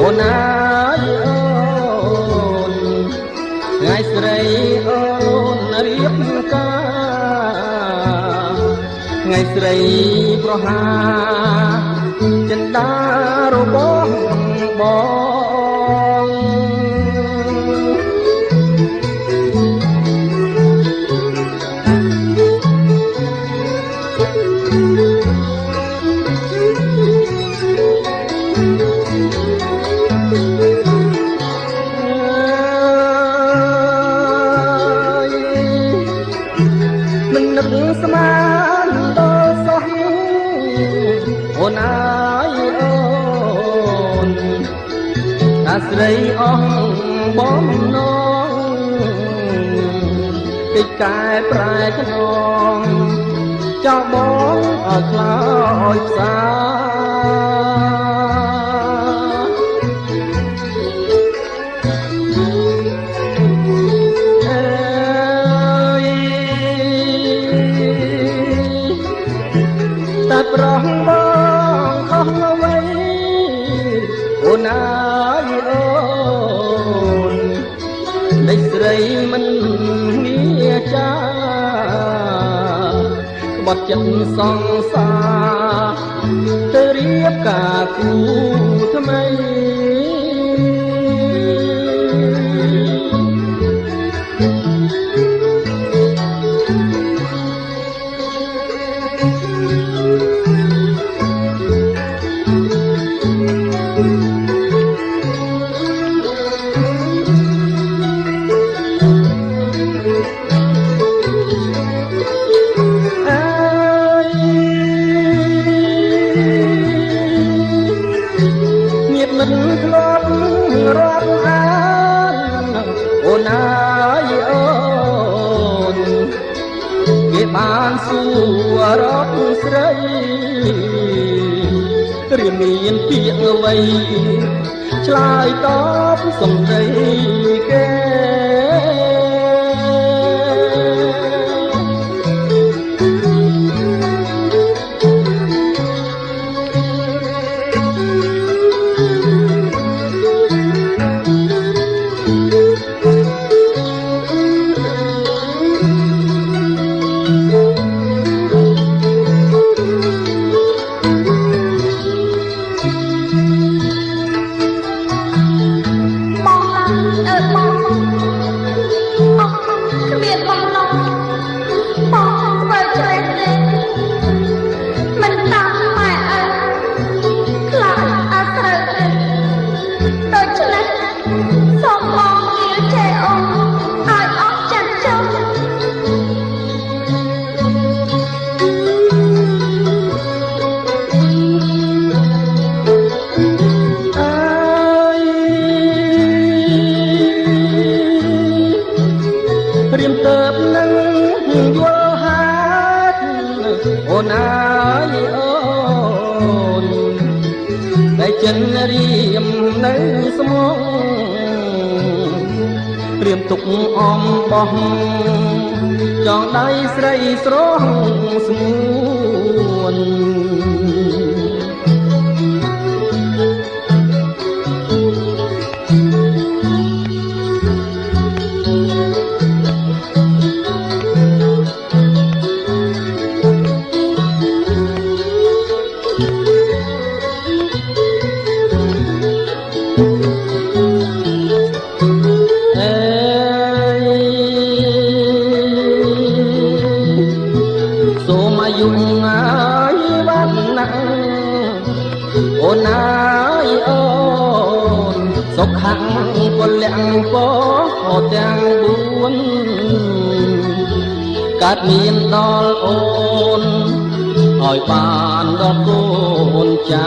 អូនណាយអូនថ្ងៃស្រីអូនរៀបការថ្ងៃស្រីប្រហាចិន្តារបស់បងមិននឹកស្មានដល់សោះអូនអើយអូនអាស្រីអស់បំណងកិច្ចកែប្រែខ្នងចោលបងឲ្យខ្លោចផ្សាតែប្រោះបងខុសអ្វីអូនអើយអូនដេចស្រីមិនងាចាក្បត់ចិត្តសង្សារទៅរៀបការគូថ្មីមិនធ្លាប់រាប់អានអូនអើយអូនគេបានសួររកស្រីរៀនមានពាក្យអ្វីឆ្លើយតបសំដីគេរៀមទៅនឹងយល់ហាត់អូនអើយអូនតែចិនរៀមនៅស្មងរៀមទុកអំបោះចងដៃស្រីស្រស់ស្ងួនសូមអាយុហើយបានណាស់អូនអើយអូនសុខៈពលៈពោទាំង4កើតមានដល់អូនឲ្យបានដល់កូនចៅ